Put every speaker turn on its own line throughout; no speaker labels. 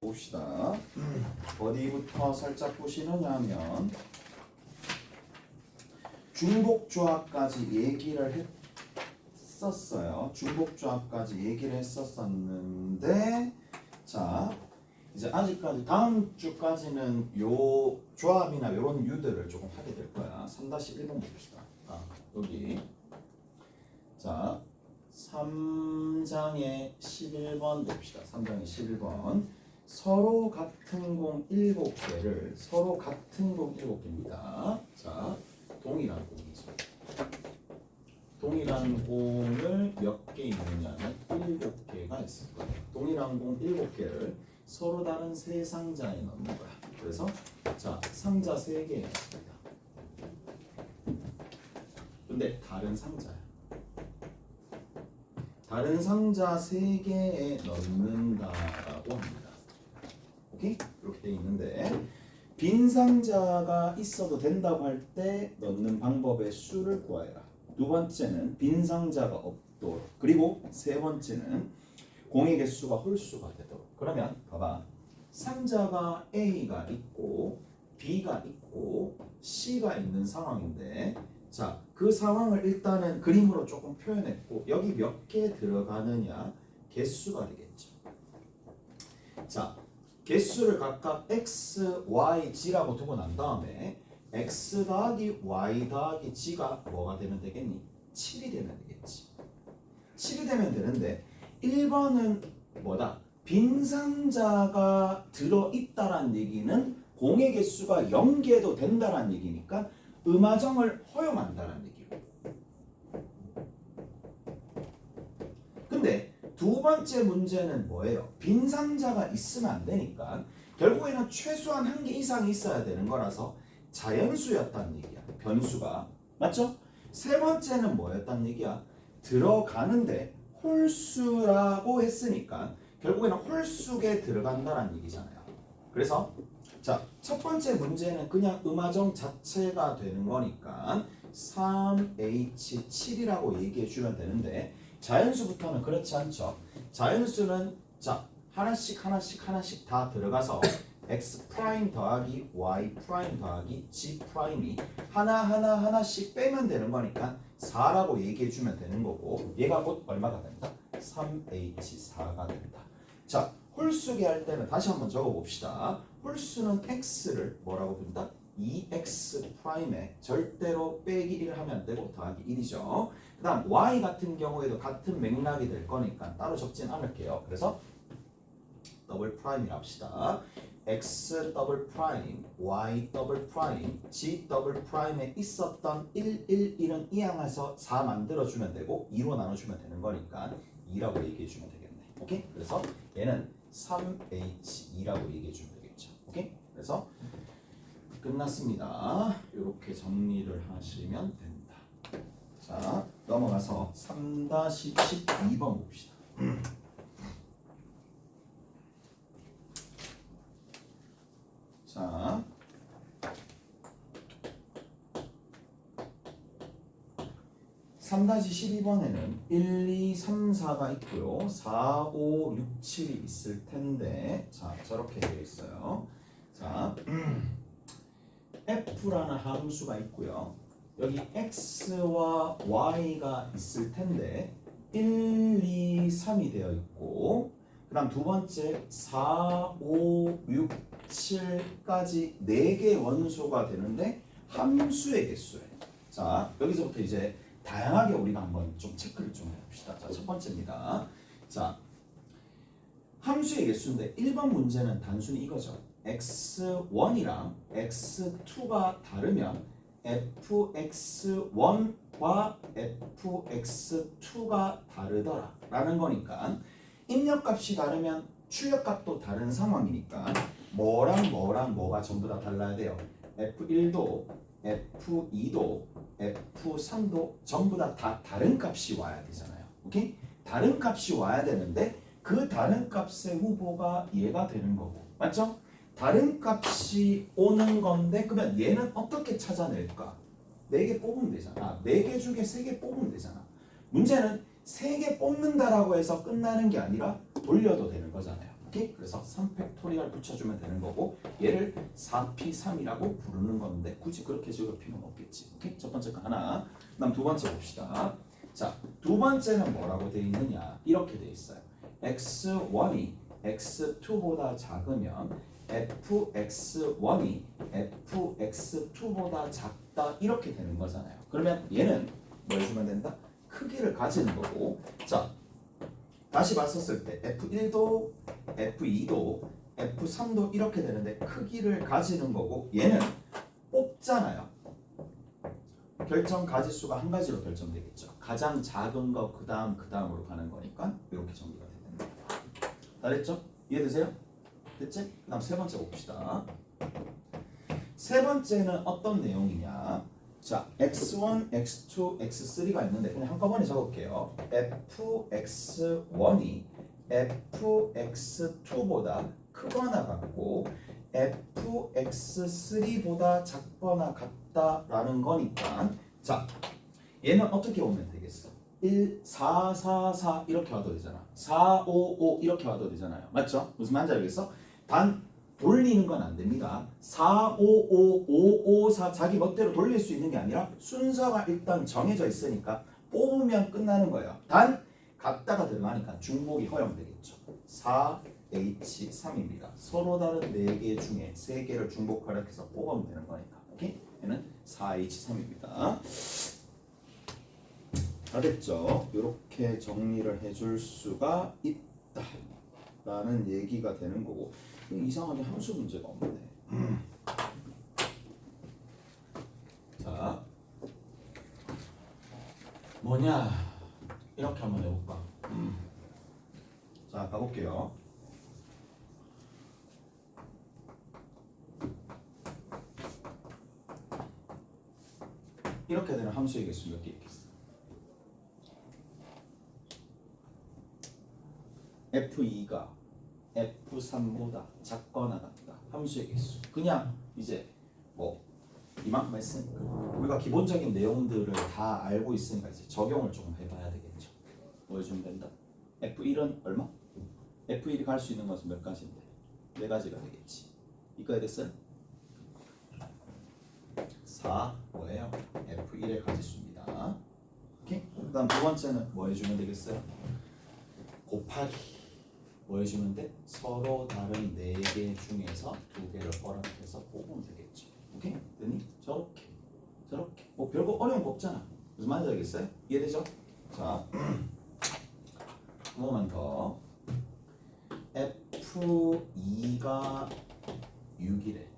봅시다. 어디부터 살짝 보시느냐 하면 중복조합까지 얘기를 했었어요. 중복조합까지 얘기를 했었었는데 자 이제 아직까지 다음 주까지는 요 조합이나 요런 유들을 조금 하게 될 거야. 3-1번 봅시다. 여기 자 3장의 11번 봅시다. 3장의 11번 서로 같은 공 7개를 서로 같은 공 7개입니다. 자, 동일한 공이죠. 동일한 공을 몇 개 있느냐면 7개가 있을 거예요. 동일한 공 7개를 서로 다른 세 상자에 넣는 거야. 그래서 자, 상자 3개 있습니다. 근데 다른 상자야. 다른 상자 3개에 넣는다라고 합니다. 오케이? 이렇게 돼 있는데 빈 상자가 있어도 된다고 할 때 넣는 방법의 수를 구하여라. 두 번째는 빈 상자가 없도록, 그리고 세 번째는 공의 개수가 홀수가 되도록. 그러면 봐봐, 상자가 A가 있고 B가 있고 C가 있는 상황인데 자, 그 상황을 일단은 그림으로 조금 표현했고 여기 몇 개 들어가느냐 개수가 되겠죠. 자, 개수를 각각 x, y, g라고 두고 난 다음에 x 더하기 y 더하기 g가 뭐가 되면 되겠니? 7이 되면 되겠지. 7이 되면 되는데 1번은 뭐다? 빈 상자가 들어있다란 얘기는 공의 개수가 0개도 된다란 얘기니까 음화정을 허용한다는 얘기고. 근데 두 번째 문제는 뭐예요? 빈 상자가 있으면 안 되니까 결국에는 최소한 1개 이상이 있어야 되는 거라서 자연수였다는 얘기야. 변수가. 맞죠? 세 번째는 뭐였다는 얘기야? 들어가는데 홀수라고 했으니까 결국에는 홀수에 들어간다는 얘기잖아요. 그래서 자, 첫 번째 문제는 그냥 음화정 자체가 되는 거니까 3H7이라고 얘기해 주면 되는데 자연수부터는 그렇지 않죠. 자연수는 자, 하나씩 다 들어가서 x 프라임 더하기 y 프라임 더하기 g 프라임이 하나씩 빼면 되는 거니까 4라고 얘기해 주면 되는 거고 얘가 곧 얼마가 된다? 3H4가 된다. 자, 홀수계 할 때는 다시 한번 적어 봅시다. 홀수는 x를 뭐라고 부른다? 2x 프라임에 절대로 빼기 1을 하면 안 되고 더하기 1이죠. 그 다음 y 같은 경우에도 같은 맥락이 될 거니까 따로 적진 않을게요. 그래서 더블 프라임이라 합시다. x 더블 프라임, y 더블 프라임, g 더블 프라임에 있었던 1, 1은 이항해서 4 만들어주면 되고 2로 나눠주면 되는 거니까 2라고 얘기해주면 되겠네. 오케이? 그래서 얘는 3H2라고 얘기해주면 되겠죠. 오케이? 그래서 끝났습니다. 이렇게 정리를 하시면 된다. 자, 넘어가서 3-12번 봅시다. 자, (3-12번에는) 1, 2, 3, 4가 있고요. 4, 5, 6, 7이 있을 텐데 자, 저렇게 되어 있어요. 자, f라는 함수가 있고요. 여기 x와 y가 있을 텐데 1, 2, 3이 되어 있고 그 다음 두 번째 4, 5, 6, 7까지 4개의 원소가 되는데 함수의 개수예요. 자, 여기서부터 이제 다양하게 우리가 한번 좀 체크를 좀 해봅시다. 자, 첫 번째입니다. 자, 함수의 개수인데 1번 문제는 단순히 이거죠. x1이랑 x2가 다르면 fx1과 fx2가 다르더라 라는 거니까 입력값이 다르면 출력값도 다른 상황이니까 뭐랑 뭐가 전부 다 달라야 돼요. f1도 f2도 f3도 전부 다 다른 값이 와야 되잖아요. 오케이? 다른 값이 와야 되는데 그 다른 값의 후보가 얘가 되는 거고. 맞죠? 다른 값이 오는 건데 그러면 얘는 어떻게 찾아낼까? 4개 뽑으면 되잖아. 4개 중에 3개 뽑으면 되잖아. 문제는 3개 뽑는다라고 해서 끝나는 게 아니라 돌려도 되는 거잖아요. 오케이? 그래서 3팩토리얼 붙여주면 되는 거고 얘를 4p3이라고 부르는 건데 굳이 그렇게 적을 필요는 없겠지. 오케이? 첫 번째 거 하나. 그다음 두 번째 봅시다. 자, 두 번째는 뭐라고 되어 있느냐? 이렇게 되어 있어요. x1이 x2보다 작으면 fx1이 fx2보다 작다 이렇게 되는 거잖아요. 그러면 얘는 뭐 해주면 된다? 크기를 가지는 거고. 자, 다시 봤었을 때 F1도 F2도 F3도 이렇게 되는데 크기를 가지는 거고 얘는 뽑잖아요. 결정 가지수가 한 가지로 결정되겠죠. 가장 작은 거 그 다음으로 가는 거니까 이렇게 정리가 되는 거예요. 다 됐죠? 이해되세요? 됐지? 그 다음 세 번째 봅시다. 세 번째는 어떤 내용이냐? 자, x1, x2, x3가 있는데 그냥 한꺼번에 적을게요. fx1이 fx2보다 크거나 같고 fx3보다 작거나 같다라는 거니까 자, 얘는 어떻게 오면 되겠어? 1, 4, 4, 4 이렇게 와도 되잖아. 4, 5, 5 이렇게 와도 되잖아요. 맞죠? 무슨 말인지 알겠어? 단 돌리는 건 안 됩니다. 4, 5, 5, 5, 5, 4 자기 멋대로 돌릴 수 있는 게 아니라 순서가 일단 정해져 있으니까 뽑으면 끝나는 거예요. 단 같다가 들어가니까 중복이 허용되겠죠. 4H3입니다. 서로 다른 4개 중에 3개를 중복하려 해서 뽑으면 되는 거니까. 오케이? 얘는 4H3입니다. 다 됐죠? 이렇게 정리를 해줄 수가 있다 라는 얘기가 되는 거고 이상하게 함수 문제가 없네. 자, 뭐냐 이렇게 한번 해볼까. 자, 가볼게요. 이렇게 되는 함수의 개수 몇 개 있겠어? F2가 F3보다 작거나 같다. 함수의 개수. 그냥 이제 뭐 이만큼 했으니까 우리가 기본적인 내용들을 다 알고 있으니까 이제 적용을 조금 해봐야 되겠죠. 뭐 해주면 된다. F1은 얼마? F1이 갈 수 있는 것은 몇 가지인데? 4가지가 되겠지. 이거에 됐어요? 4 뭐예요? F1의 가지수입니다. 오케이? 그 다음 두 번째는 뭐 해주면 되겠어요? 곱하기 뭐 해주면 돼? 서로 다른 4개 중에서 2개를 허락해서 뽑으면 되겠죠. 오케이? 됐니? 저렇게 뭐 별거 어려운 거 없잖아. 무슨 말인지 알겠어요? 이해되죠? 자, 한 번만 더. F2가 6이래.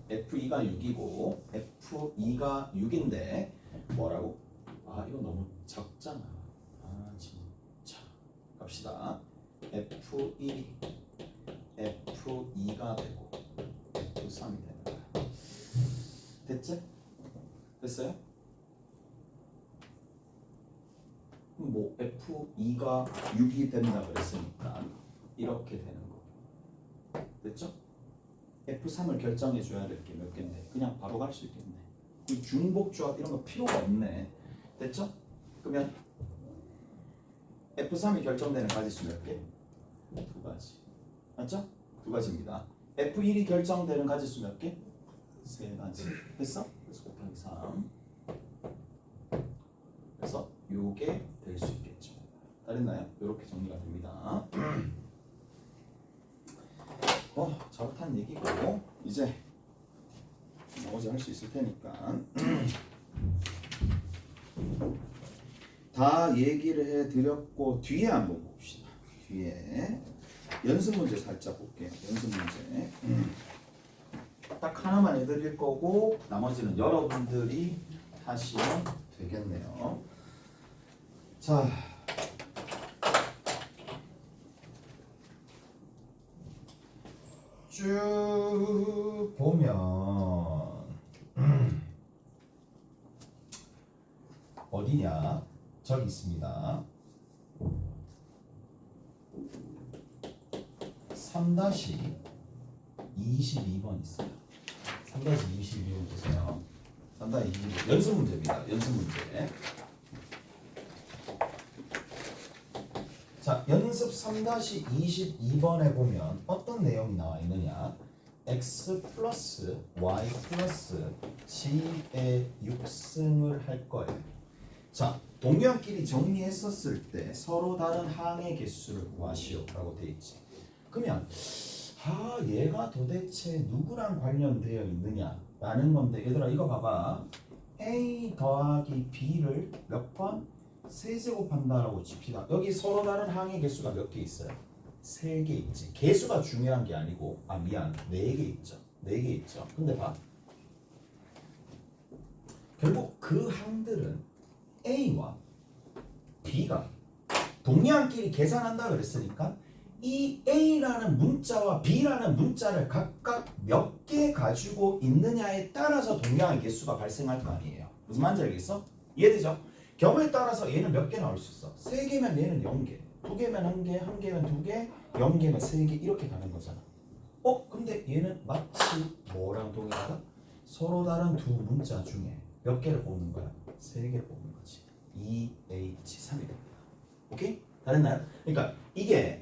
F2가 6이고 F2가 6인데 뭐라고? 아, 이거 너무 작잖아. 아, 진짜. 갑시다. F1이 F2가 되고 F3이 되는 거야. 됐지? 됐어요? 뭐 F2가 6이 된다 그랬으니까 이렇게 되는 거. 됐죠? F3을 결정해 줘야 될 게 몇 개인데 그냥 바로 갈 수 있겠네. 이 중복 조합 이런 거 필요가 없네. 됐죠? 그러면 F3이 결정되는 가지수 몇 개? 2가지. 맞죠? 2가지입니다. F1이 결정되는 가지수 몇 개? 3가지. 됐어? 그래서 곱하기 3. 그래서 요게 될 수 있겠죠. 다 됐나요? 이렇게 정리가 됩니다. 잘못한 얘기고 이제 나머지 할 수 있을 테니까 다 얘기를 해드렸고 뒤에 한번 봅시다. 뒤에 연습 문제 살짝 볼게요. 연습 문제 딱 하나만 해드릴 거고 나머지는 여러분들이 하시면 되겠네요. 자, 쭉 보면 어디냐? 저기 있습니다. 3-22번 있어요. 3-22번 보세요. 3-22번 연습 문제입니다. 연습 문제. 자, 연습 3-22번에 보면 어떤 내용이 나와 있느냐? x 플러스 y 플러스 g의 6승을 할 거예요. 자, 동료끼리 정리했었을 때 서로 다른 항의 개수를 구하시오라고 돼 있지. 그러면 얘가 도대체 누구랑 관련되어 있느냐라는 건데, 얘들아 이거 봐봐. a 더하기 b를 몇 번? 세제곱한다라고 칩시다. 여기 서로 다른 항의 개수가 몇 개 있어요? 3개 있지. 개수가 중요한 게 아니고, 미안, 4개 있죠. 4개 있죠. 근데 봐, 결국 그 항들은 A와 B가 동량끼리 계산한다 그랬으니까 이 A라는 문자와 B라는 문자를 각각 몇 개 가지고 있느냐에 따라서 동량의 개수가 발생할 거 아니에요. 무슨 말인지 알겠어? 이해되죠? 경우에 따라서 얘는 몇 개 나올 수 있어. 3개면 얘는 0개, 2개면 1개, 1개면 2개, 0개면 3개 이렇게 가는 거잖아. 근데 얘는 마치 뭐랑 동일하다? 서로 다른 두 문자 중에 몇 개를 뽑는 거야? 3개를 뽑는 거지. 2H3이 됩니다. 오케이? 다 됐나요? 그러니까 이게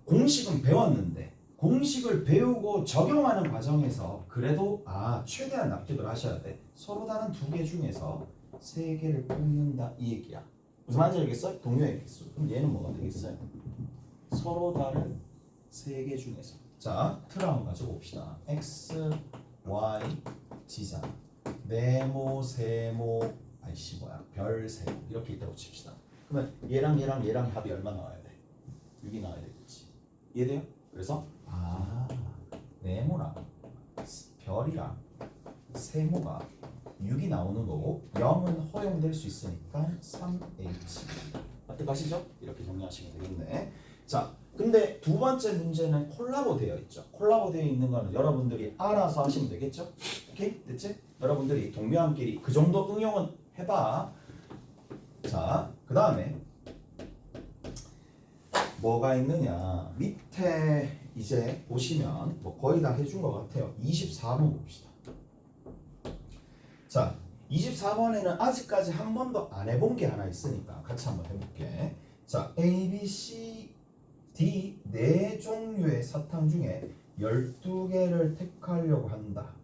공식은 배웠는데 공식을 배우고 적용하는 과정에서 그래도 최대한 납득을 하셔야 돼. 서로 다른 2개 중에서 3개를 뽑는다 이 얘기야. 무슨 말인지 알겠어? 동요의 개수. 그럼 얘는 뭐가 되겠어요? 서로 다른 3개 중에서. 자, 틀 한번 가져봅시다. x, y, 지자, 네모, 세모, 별, 세모 이렇게 있다고 칩시다. 그러면 얘랑 합이 얼마 나와야 돼? 6이 나와야 되겠지. 이해돼요? 그래서 네모랑 별이랑 세모가 6이 나오는 거고 0은 허용될 수 있으니까 3H. 납득하시죠? 이렇게 정리하시면 되겠네. 자, 근데 두 번째 문제는 콜라보 되어 있죠. 콜라보 되어 있는 거는 여러분들이 알아서 하시면 되겠죠? 오케이? 됐지? 여러분들이 동료함끼리 그 정도 응용은 해봐. 자, 그 다음에 뭐가 있느냐? 밑에 이제 보시면 뭐 거의 다 해준 것 같아요. 24번 봅시다. 자, 24번에는 아직까지 한 번도 안 해본 게 하나 있으니까 같이 한번 해볼게. 자, A, B, C, D 네 종류의 사탕 중에 12개를 택하려고 한다.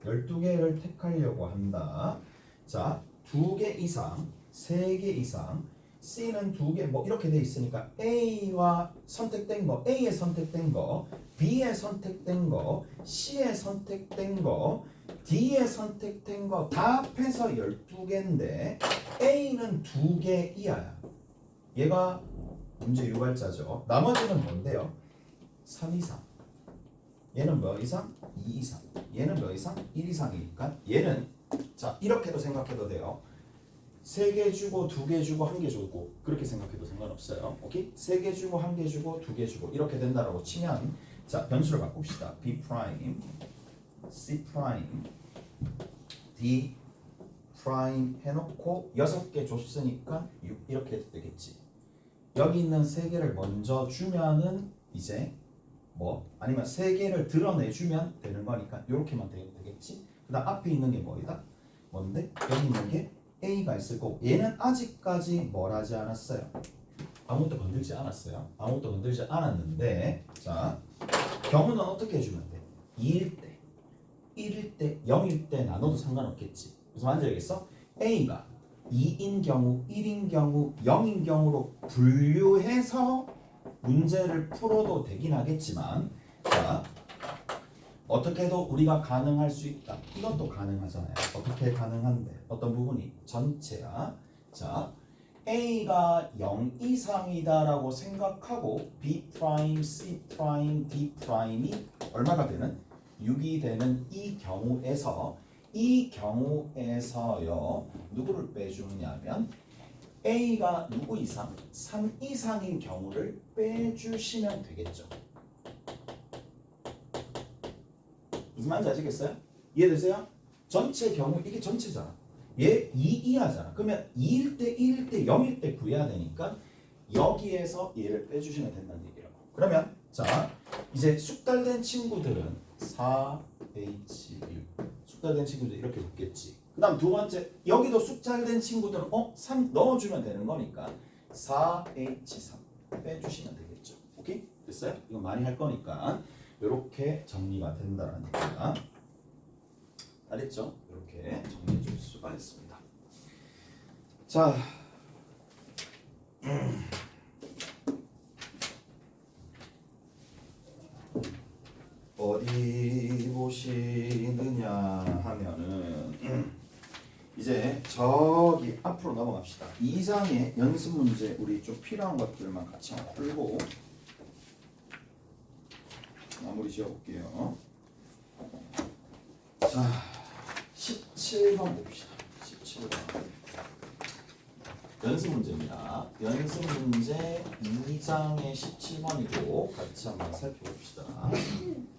12개를 택하려고 한다. 자, 2개 이상, 3개 이상, C는 2개, 뭐 이렇게 돼 있으니까 A와 선택된 거, A에 선택된 거, B에 선택된 거, C에 선택된 거, D에 선택된 거 다 합해서 12개인데 A는 2개 이하야. 얘가 문제 유발자죠. 나머지는 뭔데요? 3 이상. 얘는 몇 이상? 2 이상. 얘는 몇 이상? 1 이상이니까 얘는 자 이렇게도 생각해도 돼요. 3개 주고 2개 주고 1개 주고 그렇게 생각해도 상관없어요. 오케이? 3개 주고 1개 주고 2개 주고 이렇게 된다라고 치면 자 변수를 바꿉시다. B 프라임, C 프라임, D 프라임 해놓고 6개 줬으니까 6 이렇게 해도 되겠지. 여기 있는 3개를 먼저 주면은 이제 뭐 아니면 3개를 드러내주면 되는 거니까 이렇게만 되겠지. 그 다음 앞에 있는 게 뭐이다? 뭔데? 여기 있는 게 A가 있을 거고 얘는 아직까지 뭘 하지 않았어요? 아무것도 건들지 않았어요. 아무것도 건들지 않았는데 자 경우는 어떻게 해주면 돼? 2일 때, 1일 때, 0일 때 나눠도 상관없겠지. 무슨 말인지 알겠어? A가 2인 경우, 1인 경우, 0인 경우로 분류해서 문제를 풀어도 되긴 하겠지만 자 어떻게도 우리가 가능할 수 있다. 이것도 가능하잖아요. 어떻게 가능한데? 어떤 부분이? 전체야. 자, A가 0 이상이다라고 생각하고 B 프라임, C 프라임, D 프라임이 얼마가 되는? 6이 되는 이 경우에서요. 누구를 빼주냐면 A가 누구 이상? 3 이상인 경우를 빼주시면 되겠죠. 무슨 말인지 아시겠어요? 이해되세요? 전체 경우 이게 전체잖아. 얘 2 이하잖아. 그러면 2일 때, 1일 때, 0일 때 구해야 되니까 여기에서 얘를 빼주시면 된다는 얘기라고. 그러면 자 이제 숙달된 친구들은 4H6 숙달된 친구들 이렇게 붙겠지. 그 다음 두 번째 여기도 숙달된 친구들은 3 넣어주면 되는 거니까 4H3 빼주시면 되겠죠. 오케이? 됐어요? 이거 많이 할 거니까 이렇게 정리가 된다는 얘기가 알겠죠? 이렇게 정리해 줄 수가 있습니다. 자, 어디 보시느냐 하면은 이제 저기 앞으로 넘어갑시다. 2장의 연습 문제 우리 좀 필요한 것들만 같이 한번 풀고 마무리 지어볼게요. 자, 17번 봅시다. 17번 연습 문제입니다. 연습 문제 2장의 17번이고 같이 한번 살펴봅시다.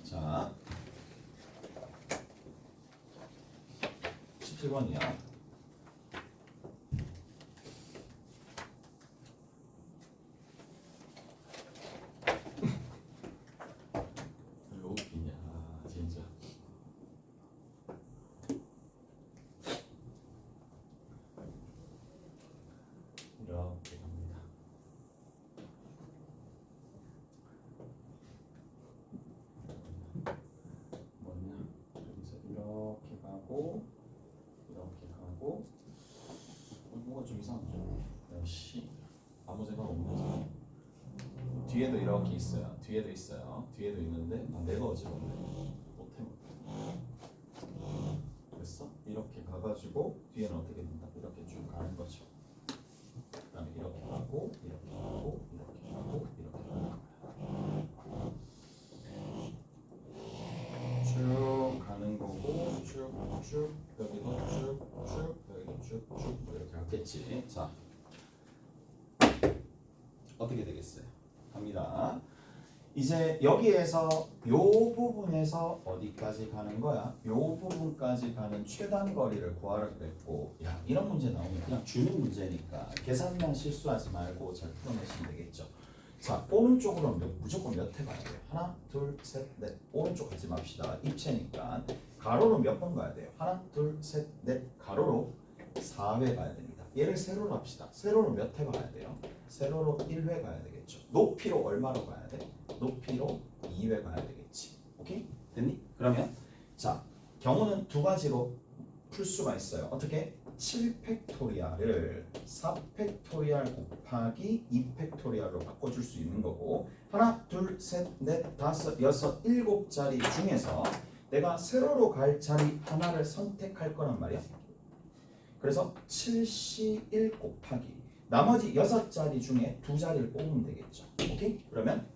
자, 17번이야. 왜 웃기냐, 진짜. 이렇게 갑니다. 뭐냐? 여기서 이렇게 가고 이렇게 가고 뭐가 좀 이상하죠? 역시 아무 생각 없는 뒤에도 이렇게 있어요. 뒤에도 있어요. 뒤에도 있는데 내가 어지럽네. 못해. 됐어? 이렇게 가가지고 뒤에는 어떻게 된다? 이렇게 쭉 가는 거죠. 그다음에 이렇게 가고 이렇게 가고 이렇게 가고 이렇게 가는 거야. 쭉 가는 거고 쭉쭉 여기도 쭉쭉 여기도 쭉쭉 이렇게 갔겠지. 자, 어떻게 되겠어요? 갑니다. 이제 여기에서 요 부분에서 어디까지 가는 거야? 요 부분까지 가는 최단 거리를 구하라 그랬고, 야, 이런 문제 나오면 그냥 주는 문제니까 계산만 실수하지 말고 잘 풀어내시면 되겠죠. 자, 오른쪽으로 무조건 몇 회 가야 돼요? 하나, 둘, 셋, 넷. 오른쪽 가지 맙시다. 입체니까 가로로 몇 번 가야 돼요? 하나, 둘, 셋, 넷. 가로로 4회 가야 됩니다. 얘를 세로로 합시다. 세로로 몇 회 가야 돼요? 세로로 1회 가야 되겠죠. 높이로 얼마로 가야 돼? 높이로 2회 가야 되겠지. 오케이? 됐니? 그러면 자, 경우는 두 가지로 풀 수가 있어요. 어떻게? 7팩토리얼을 4팩토리얼 곱하기 2팩토리얼로 바꿔줄 수 있는 거고, 하나, 둘, 셋, 넷, 다섯, 여섯, 일곱 자리 중에서 내가 세로로 갈 자리 하나를 선택할 거란 말이야. 그래서 7C1 곱하기 나머지 6자리 중에 2자리를 뽑으면 되겠죠. 오케이? 그러면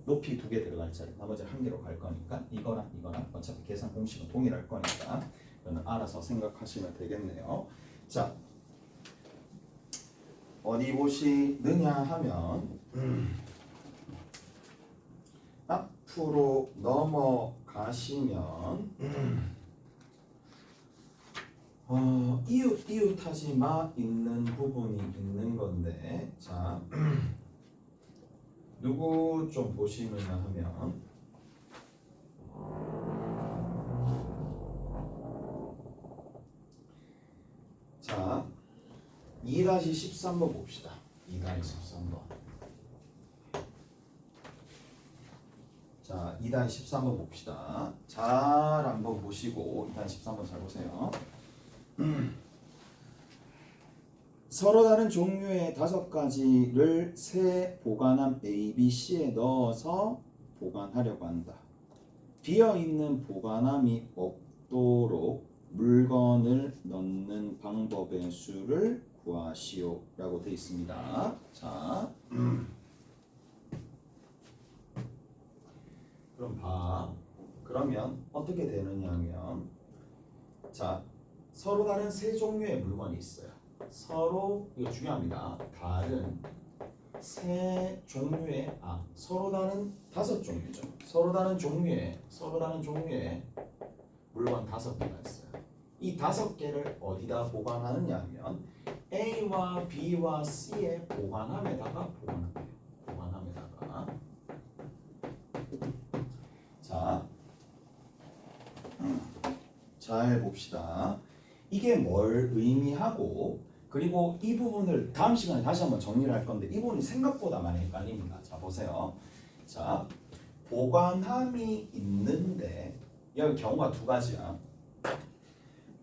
높이 2개 들어갈 자리 나머지 1개로 갈 거니까 이거랑 이거랑 어차피 계산 공식은 동일할 거니까 이거는 알아서 생각하시면 되겠네요. 자, 어디 보시느냐 하면 앞으로 넘어가시면 이웃하지 마 있는 부분이 있는 건데, 자, 누구 좀 보시느냐 하면 자, 2-13번 봅시다. 2-13번. 자, 2-13번 봅시다. 잘 한번 보시고 2-13번 잘 보세요. 서로 다른 종류의 5가지를 새 보관함 A, B, C에 넣어서 보관하려고 한다. 비어있는 보관함이 없도록 물건을 넣는 방법의 수를 구하시오 라고 되어 있습니다. 자, 그럼 봐. 그러면 어떻게 되느냐 하면, 자, 서로 다른 세 종류의 물건이 있어요. 서로, 이거 중요합니다. 다른 세 종류의, 서로 다른 5종류죠. 서로 다른 종류의 물건 5개가 있어요. 이 5개를 어디다 보관하느냐 하면 A와 B와 C의 보관함에다가 보관합니다. 보관함에다가. 자, 잘 봅시다. 이게 뭘 의미하고, 그리고 이 부분을 다음 시간에 다시 한번 정리를 할 건데 이 부분이 생각보다 많이 헷갈립니다. 자 보세요. 자 보관함이 있는데 여기 경우가 두 가지야.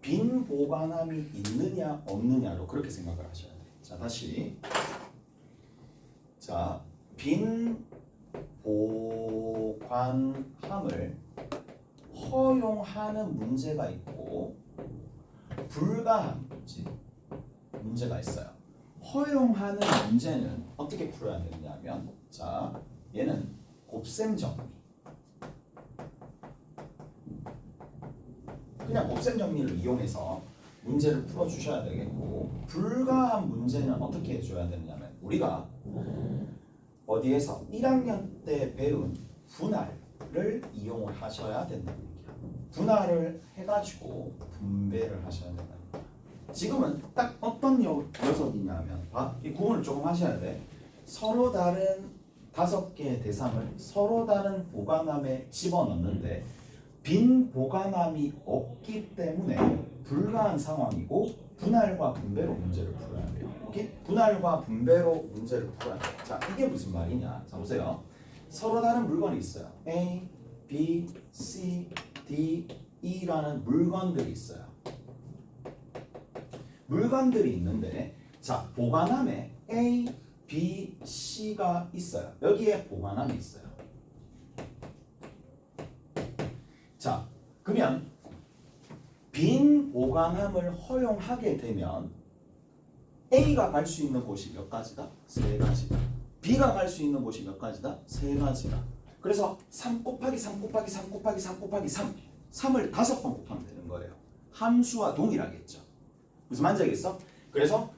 빈 보관함이 있느냐 없느냐로 그렇게 생각을 하셔야 돼요. 자 다시 자 빈 보관함을 허용하는 문제가 있고 불가한 문제가 있어요. 허용하는 문제는 어떻게 풀어야 되느냐면 자 얘는 곱셈 정리 그냥 곱셈 정리를 이용해서 문제를 풀어주셔야 되겠고 불가한 문제는 어떻게 해줘야 되느냐면 우리가 어디에서 1학년 때 배운 분할을 이용을 하셔야 된다는 얘기야. 분할을 해가지고 분배를 하셔야 된다는 얘기야. 지금은 딱 어떤 녀석이냐면 이 구분을 조금 하셔야 돼. 서로 다른 5개의 대상을 서로 다른 보관함에 집어넣는데 빈 보관함이 없기 때문에 불가한 상황이고 분할과 분배로 문제를 풀어야 돼요. 오케이? 분할과 분배로 문제를 풀어야 돼요. 자, 이게 무슨 말이냐? 자, 보세요. 서로 다른 물건이 있어요. A, B, C, D, E라는 물건들이 있어요. 물건들이 있는데 자, 보관함에 A, B, C가 있어요. 여기에 보관함이 있어요. 자, 그러면 빈 보관함을 허용하게 되면 A가 갈 수 있는 곳이 몇 가지다? 3가지다. B가 갈 수 있는 곳이 몇 가지다? 3가지다. 그래서 3 곱하기 3 곱하기 3 곱하기 3 곱하기 3 3을 5번 곱하면 되는 거예요. 함수와 동일하겠죠. 무슨 말인지 알겠어? 그래서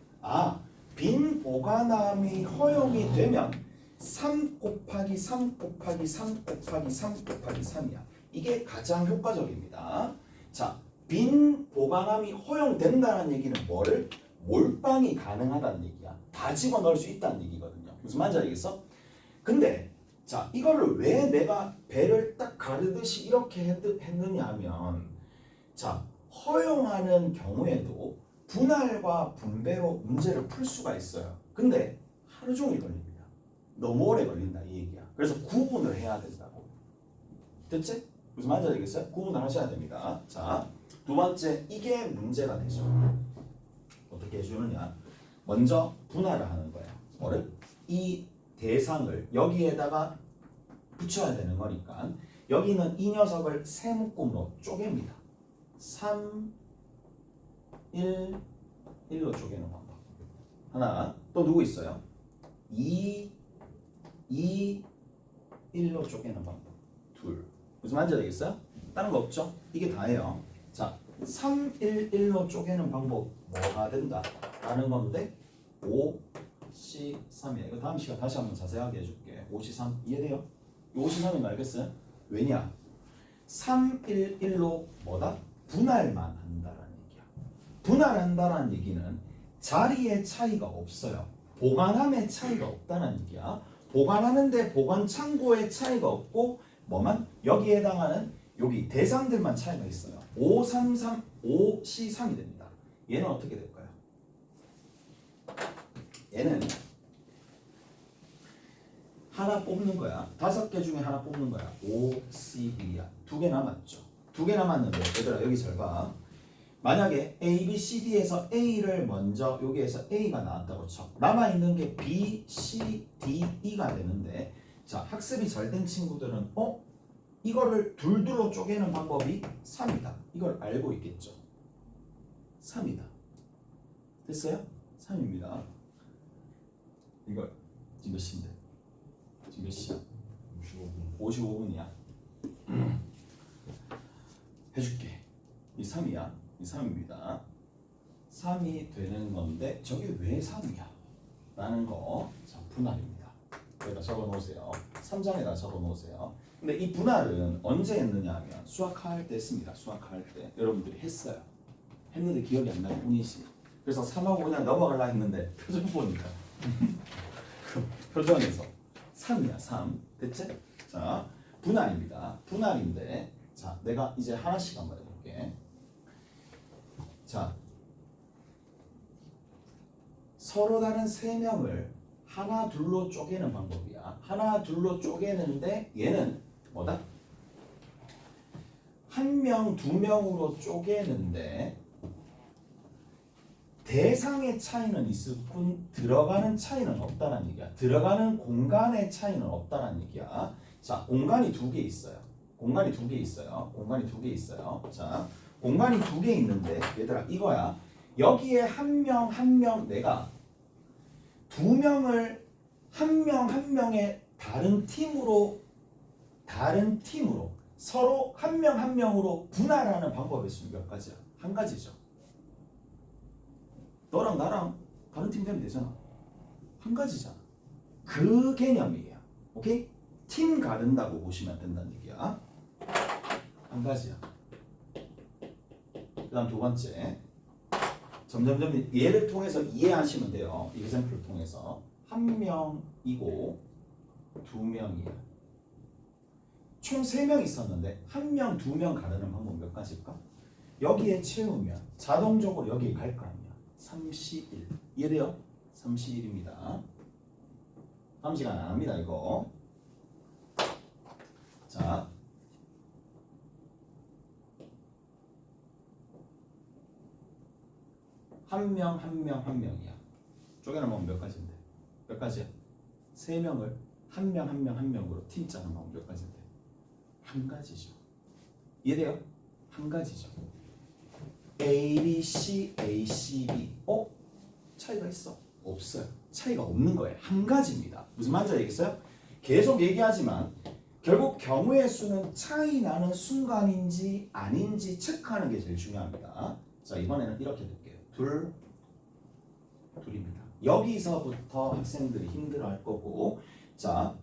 빈 보관함이 허용이 되면 3 곱하기 3 곱하기 3 곱하기 3 곱하기 3이야. 이게 가장 효과적입니다. 자, 빈 보관함이 허용된다는 얘기는 뭐를? 몰빵이 가능하다는 얘기야. 다 집어넣을 수 있다는 얘기거든요. 무슨 말인지 알겠어? 근데 자, 이거를 왜 내가 배를 딱 가르듯이 이렇게 했느냐 하면 자, 허용하는 경우에도 분할과 분배로 문제를 풀 수가 있어요. 근데 하루 종일 걸립니다. 너무 오래 걸린다 이 얘기야. 그래서 구분을 해야 된다고. 됐지? 무슨 말인지 알겠어요? 구분을 하셔야 됩니다. 자, 두 번째 이게 문제가 되죠. 어떻게 해주느냐? 먼저 분할을 하는 거야. 뭐를? 이 대상을 여기에다가 붙여야 되는 거니까 여기는 이 녀석을 세 묶음으로 쪼갭니다. 3, 1, 1로 쪼개는 방법. 하나. 또 누구 있어요? 2, 2, 1로 쪼개는 방법. 둘. 무슨 말인지 알겠어요? 다른 거 없죠? 이게 다예요. 자, 3, 1, 1로 쪼개는 방법 뭐가 된다? 라는 건데 5, C, 3이야. 이거 다음 시간 다시 한번 자세하게 해줄게. 5, C, 3 이해돼요? 5, C, 3인 거 알겠어요? 왜냐? 3, 1, 1로 뭐다? 분할만 한다라는 얘기야. 분할한다라는 얘기는 자리의 차이가 없어요. 보관함의 차이가 없다는 얘기야. 보관하는데 보관 창고의 차이가 없고 뭐만? 여기에 해당하는 여기 대상들만 차이가 있어요. 5, 3, 3, 5, C, 3이 됩니다. 얘는 어떻게 될까요? 얘는 하나 뽑는 거야. 5개 중에 하나 뽑는 거야. 5, C, 1이야. 2개 남았죠. 2개 남았는데 얘들아 여기 잘 봐. 만약에 A, B, C, D에서 A를 먼저 여기에서 A가 나왔다고 쳐. 남아있는 게 B, C, D, E가 되는데 자 학습이 잘 된 친구들은 이거를 둘둘로 쪼개는 방법이 3이다. 이걸 알고 있겠죠. 3이다. 됐어요? 3입니다. 이거 지금 몇 시인데? 지금 몇 시야? 55분. 55분이야. 해줄게. 이 3이야. 이 3입니다. 3이 되는 건데 저게 왜 3이야? 라는 거 자, 분할입니다. 여기다 적어놓으세요. 3장에다 적어놓으세요. 근데 이 분할은 언제 했느냐 하면 수학할 때 했습니다. 수학할 때 여러분들이 했어요. 했는데 기억이 안 날 뿐이지. 그래서 3하고 그냥 넘어가려 했는데 표정 보니까 표정에서 3이야 3. 됐지? 자 분할입니다. 분할인데 자 내가 이제 하나씩 한번 해볼게. 자 서로 다른 세 명을 하나 둘로 쪼개는 방법이야. 하나 둘로 쪼개는데 얘는 뭐다? 한 명, 두 명으로 쪼개는데 대상의 차이는 있을 뿐 들어가는 차이는 없다는 얘기야. 들어가는 공간의 차이는 없다는 얘기야. 자, 공간이 두 개 있어요. 공간이 두 개 있어요. 공간이 두 개 있어요. 자, 공간이 두 개 있는데 얘들아 이거야. 여기에 한 명 한 명 내가 두 명을 한 명 한 명의 다른 팀으로 서로 한 명 한 명으로 분할하는 방법의 수는 몇 가지야? 한 가지죠. 너랑 나랑 다른 팀 되면 되잖아. 한 가지잖아. 그 개념이에요. 오케이? 팀 가른다고 보시면 된다는 얘기야. 한 가지야. 그 다음 두 번째. 점점점 얘를 통해서 이해하시면 돼요. 이그샘플을 통해서. 한 명이고 두 명이야. 총 3명 있었는데 한 명, 두 명 가르는 방법 몇 가지일까? 여기에 채우면 자동적으로 여기에 갈 거 아니야. 31. 이해돼요? 31입니다. 다음 시간 안 합니다, 이거. 자. 한 명, 한 명, 한 명이야. 쪼개놓으면 몇 가지인데? 몇 가지야? 3명을 한 명, 한 명, 한 명으로 팀 짜는 방법 몇 가지인데? 한 가지죠. 이해돼요? 한 가지죠. A, B, C, A, C, B. 차이가 있어? 없어요. 차이가 없는 거예요. 한 가지입니다. 무슨 말인지 알겠어요? 계속 얘기하지만 결국 경우의 수는 차이 나는 순간인지 아닌지 체크하는 게 제일 중요합니다. 자, 이번에는 이렇게 볼게요. 둘입니다. 여기서부터 학생들이 힘들어할 거고, 자,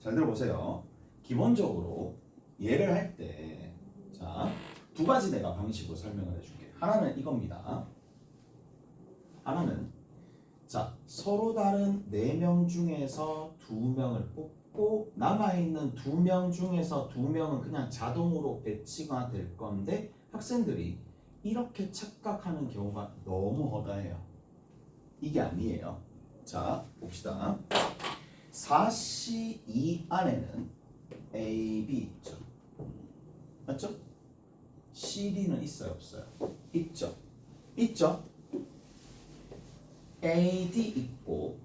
잘 들어보세요. 기본적으로 얘를 할 때, 자, 두 가지 내가 방식으로 설명을 해줄게. 하나는 이겁니다. 하나는, 자, 서로 다른 4명 중에서 2명을 뽑고 남아있는 2명 중에서 2명은 그냥 자동으로 배치가 될 건데 학생들이 이렇게 착각하는 경우가 너무 허다해요. 이게 아니에요. 자, 봅시다. 4C2 안에는 A, B 있죠. 맞죠? CD는 있어요, 없어요? 있죠. 있죠. AD 있고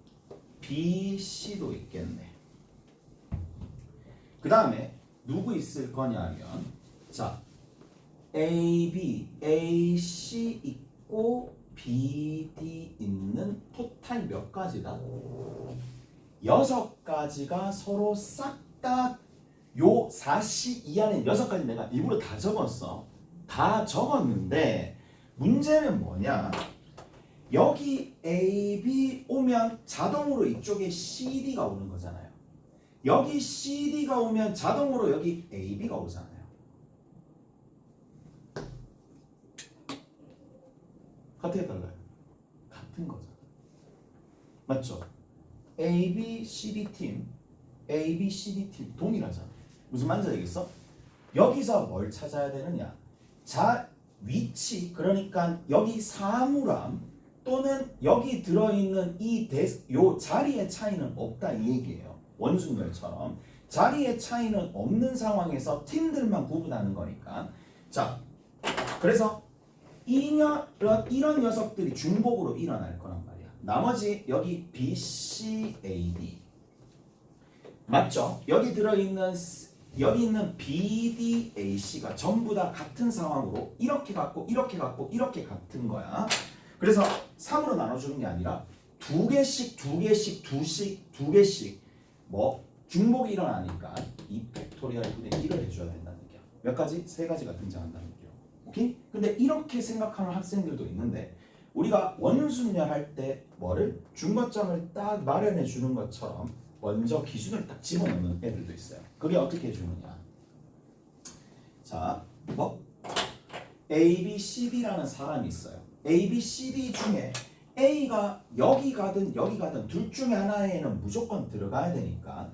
BC도 있겠네. 그 다음에 누구 있을 거냐 하면, 자, AB, AC 있고 BD 있는 토탈 몇 가지다? 6가지가 서로 싹 다 요 4C 이 안에 6가지 내가 일부러 다 적었어. 다 적었는데 문제는 뭐냐? 여기 A, B 오면 자동으로 이쪽에 CD가 오는 거잖아요. 여기 CD가 오면 자동으로 여기 AB가 오잖아요. 같아요, 달라요? 같은 거잖아. 맞죠? AB, CD 팀, AB, CD 팀 동일하잖아. 무슨 말인지 알겠어? 여기서 뭘 찾아야 되느냐? 자, 위치, 그러니까 여기 사물함 또는 여기 들어있는 요 자리의 차이는 없다 이 얘기예요. 원순열처럼 자리의 차이는 없는 상황에서 팀들만 구분하는 거니까. 자, 그래서 이런 녀석들이 중복으로 일어날 거란 말이야. 나머지 여기 B, C, A, D 맞죠? 여기 있는 B, D, A, C가 전부 다 같은 상황으로 이렇게 같고 이렇게 같고 이렇게 같은 거야. 그래서 3으로 나눠주는 게 아니라 두 개씩 뭐 중복이 일어나니까 이 팩토리얼 분의 1을 해줘야 된다는 얘기야. 몇 가지? 3가지가 등장한다는 얘기야. 오케이? 근데 이렇게 생각하는 학생들도 있는데 우리가 원순열 할 때 뭐를? 중거점을 딱 마련해 주는 것처럼 먼저 기준을 딱 집어넣는 애들도 있어요. 그게 어떻게 해주느냐? 자, 뭐? A, B, C, D라는 사람이 있어요. A, B, C, D 중에 A가 여기 가든 둘 중에 하나에는 무조건 들어가야 되니까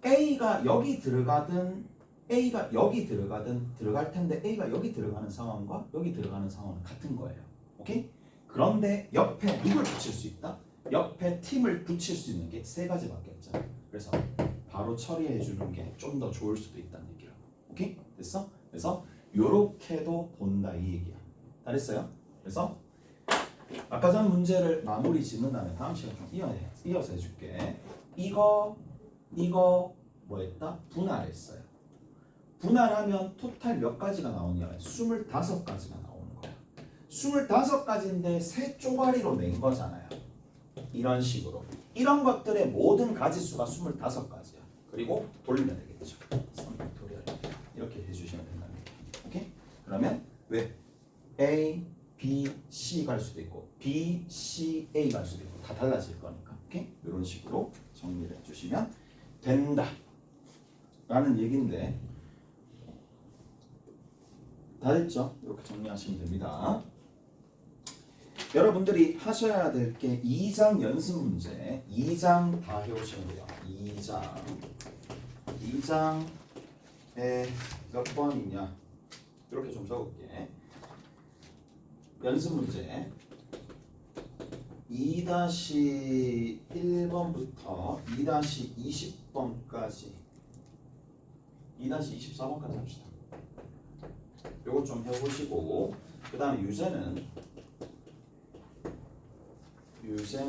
A가 여기 들어가든 A가 여기 들어갈 텐데 A가 여기 들어가는 상황과 여기 들어가는 상황은 같은 거예요. 오케이? 그런데 옆에 누굴 붙일 수 있다? 옆에 팀을 붙일 수 있는 게 세 가지밖에 없잖아. 그래서 바로 처리해 주는 게 좀 더 좋을 수도 있다는 얘기라고. 오케이? 됐어? 그래서 요렇게도 본다 이 얘기야. 다 됐어요? 그래서 아까 전 문제를 마무리 짓는 다음에 다음 시간 좀 이어서 해줄게. 이거 뭐 했다? 분할했어요. 분할하면 토탈 몇 가지가 나오냐? 25가지가 나오는 거야. 25가지인데 세 쪼가리로 낸 거잖아요. 이런 식으로. 이런 것들의 모든 가지수가 25가지야. 그리고 돌리면 되겠죠. 3팩토리얼 이렇게 해주시면 된다는 얘기야. 오케이? 그러면 왜? A, B, C 갈 수도 있고 B, C, A 갈 수도 있고 다 달라질 거니까. 오케이? 이런 식으로 정리를 해주시면 된다 라는 얘기인데 다 됐죠? 이렇게 정리하시면 됩니다. 여러분들이 하셔야 될 게 2장 연습 문제 2장 다 해오시면 돼요. 2장에 몇 번이냐 이렇게 좀 적을게. 연습 문제 2-1번부터 2-20번까지 2-24번까지 합시다. 요거 좀 해보시고 그 다음에 유제는 유제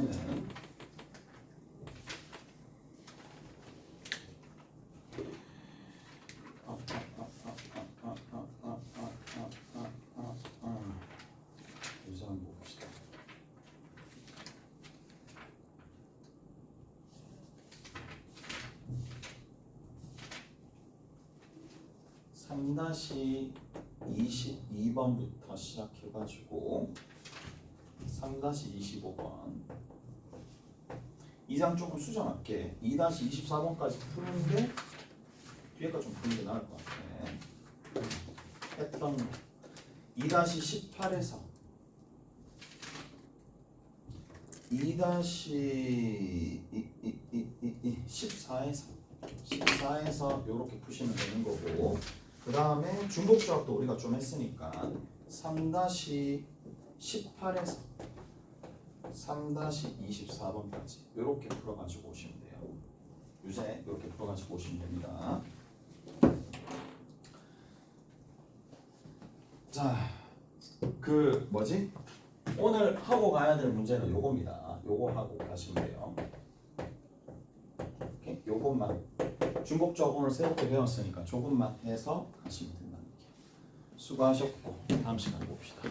한번 봅시다. (3-22번부터) 시작해가지고 3-25번 2장 조금 수정할게. 2-24번까지 푸는데 뒤에가 좀 푸는 게 나을 것 같아. 했던 2-18에서 14에서 이렇게 푸시면 되는 거고 그 다음에 중복조합도 우리가 좀 했으니까 3-18에서 3-24번까지 이렇게 풀어가지고 오시면 돼요. 유제 이렇게 풀어가지고 오시면 됩니다. 자, 그 뭐지? 오늘 하고 가야 될 문제는 요겁니다. 요거 하고 가시면 돼요. 오케이? 요것만 중복조합 오늘 새롭게 배웠으니까 조금만 해서 가시면 된다는 얘기예요. 수고하셨고 다음 시간에 봅시다.